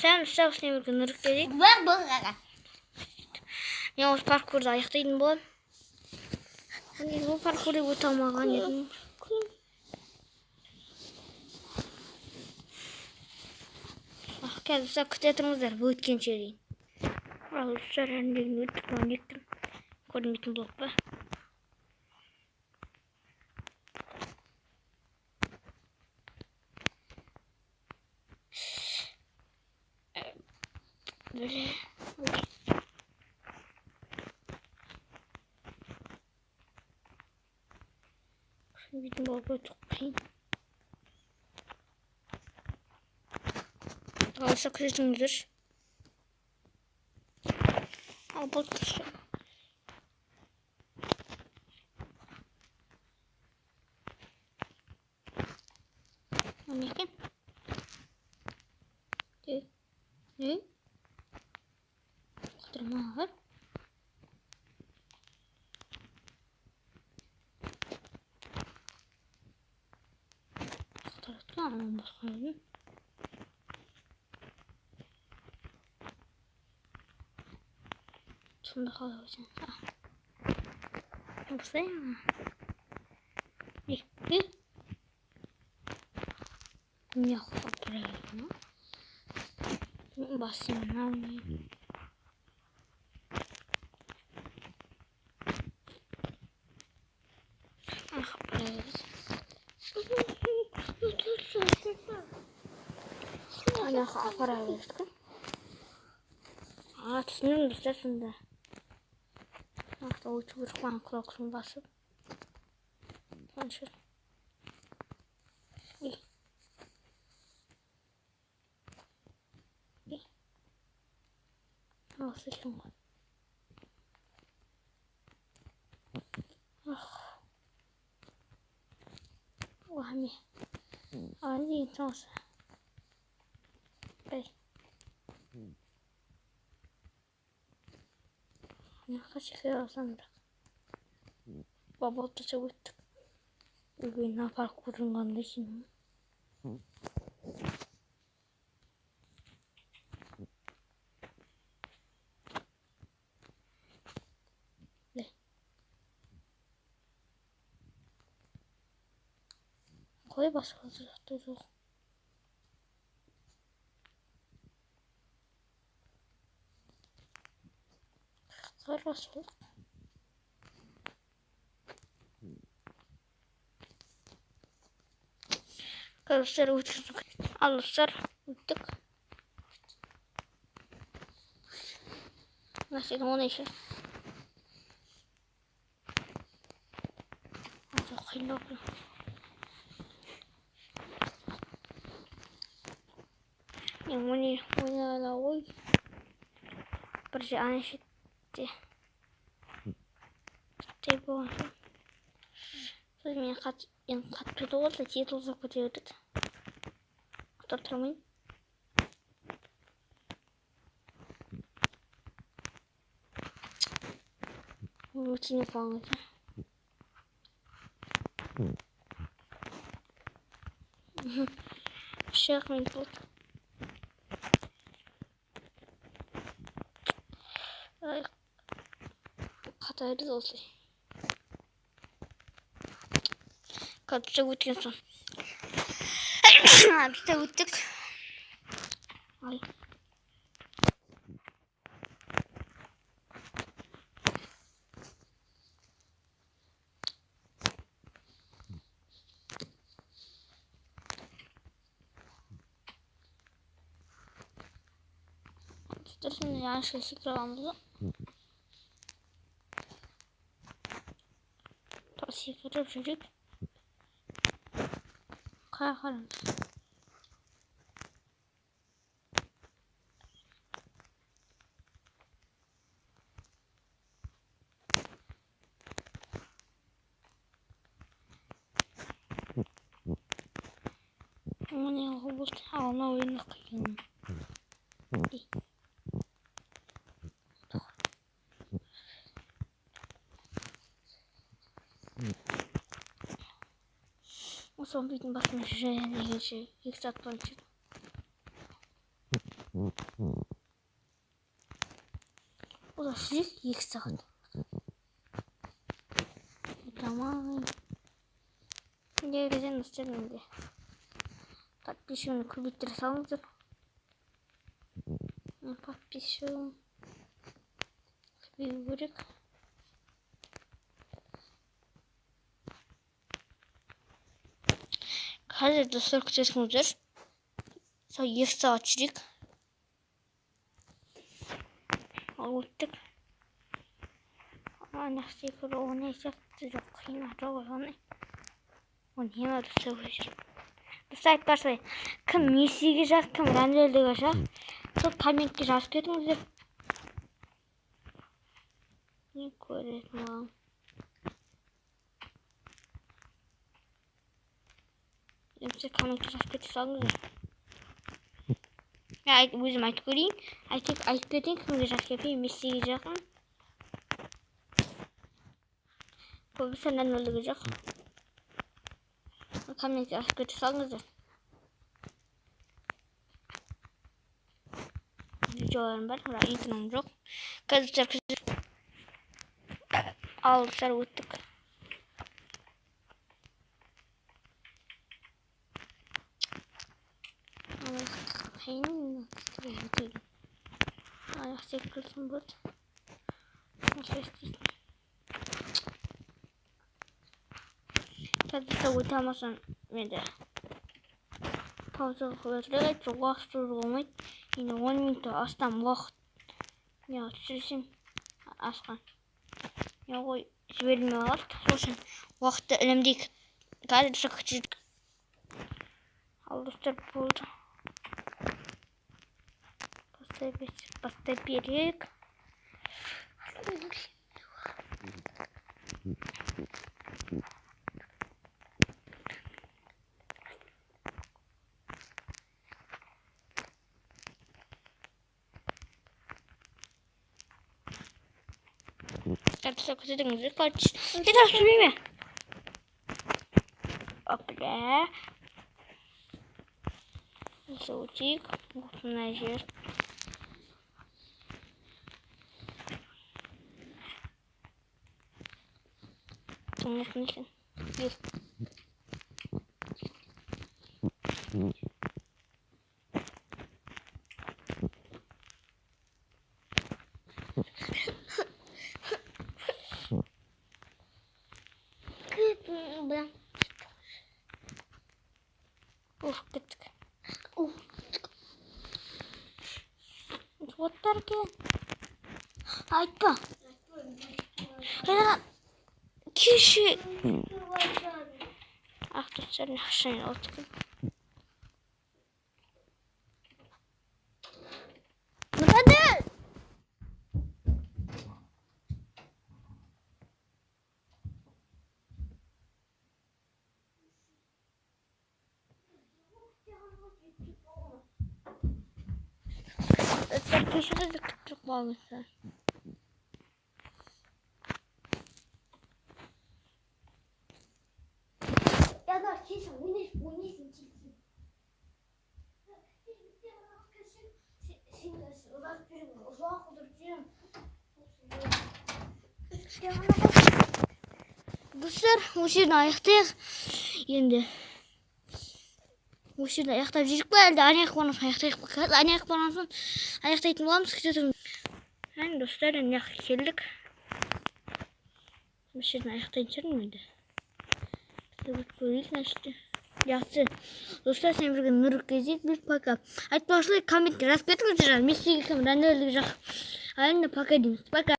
Sen üstüne bir gün ırık dedik. Ben o parkurda ayaktaydım bu. Hani bu parkuru o'tamagan edim. Қазір күте тұрыңыздар, бұл өткенше дейін. Ал сәрәндегін өттік өңдектім. Көрінбейтін блок па? Böyle. Көрінбейтін блок өттік қиын. Алса күтетіңіздер. Al bak işte. Ne? Ne? Kıtırma var. Kıtırtma alın bakalım. Şimdi kalacağım. Buraya mı? Bir. Yok, buraya mı? Basayım alayım. Ah, buraya. Ana para verdik. Tüsünün üstesinde. Hatta uçur falan kulaklığı basıp. Konuşur. İyi. Nasıl şimdi? Ah. Vahmi. Ani nasıl? Bey. Ne kaçıyor sanırım. Baba da çabuktu. Bugün ne yapar kurulanda şimdi. Ne? Koy basıldı. Dur. Koy basıldı. Arkadaşlar uçurduk. Arkadaşlar uçtuk. Nasıl o ne işe? Çok hayırlı. Yang mana lawai perjalanan situ. Tiba. Terus yang kat itu lah itu seperti itu. Atau termain. Lucunya banget. Şak main put. Kata itu sih. Kata sebut kan son. Habis sebut. Ay. Terus yang sesi kelamnya. Terus kita berdiri. Kayak ini aku buat awalnya enak yang Son bitin basmış şey ilk saat önce. Ulaştık 2 saat. Tamam. Geleceğim istedim. Подпишем кубитер саундер. Подпишем. Фигурик. Қазір достар күтесіңіздер. Сол 2 сағат жүрек. Ал өттік. Анақсы көрі оны есепті жоқ. Қиын жоқ оны. Оны ең достар жүрек. Достар айтпарсай. Кім Мессиге жақ, кім Рональдоға жақ. Сол комментке жазып кетіңіздер. Не көреді маған. Немесе комментке жазып кете салыңыздар. Өзім айтып көрейін. Айтып кетейін, кімге жазып кетейін. Мессиге жақын. Көбісі Рональдоға жақын. Комментке жазып кете салыңыздар. Видеоларым бар, бірақ интернетім жоқ. Қазір алыстар өттік. Қиын өтеді. Аяқ секірсін бұд. Қазір өте алмасам менде пауза қойылады. Уақыт созуға болмайды. Енді 10 минут астам уақыт түсірсем асқан. Ой, жібермей алады. Сол үшін уақытты үнемдейік. Қазір күтейік. Ал достар болды. Поставь берег. Как ты так хочешь? Ты там время? Опля. Золотик. Вот нажер. Конечно. Блин. Ух, кеттік. Вот тарки. Айтпа. Кеші. Ақ достарын ақшайын отқын. Мұқады! Кешірді де күттіріп болмаса. Достар, осы жерден аяқтайық. Енді осы жерден аяқтап жүрік па, әлде аяқ болмасын аяқтайық па? Қазір аяқ болмасын аяқтайтын боламыз, күте тұрмыз. Достар, енді келдік. Осы жерден аяқтайтын шығармын енді. Көрейік, значит. Жақсы. Достар, сен бірге нұрық кезек біз пока. Айтпақшылай комментке жазып кетіңіздер. Мессиге кім Рональдоға жақ. А енді пока дейміз. Пока.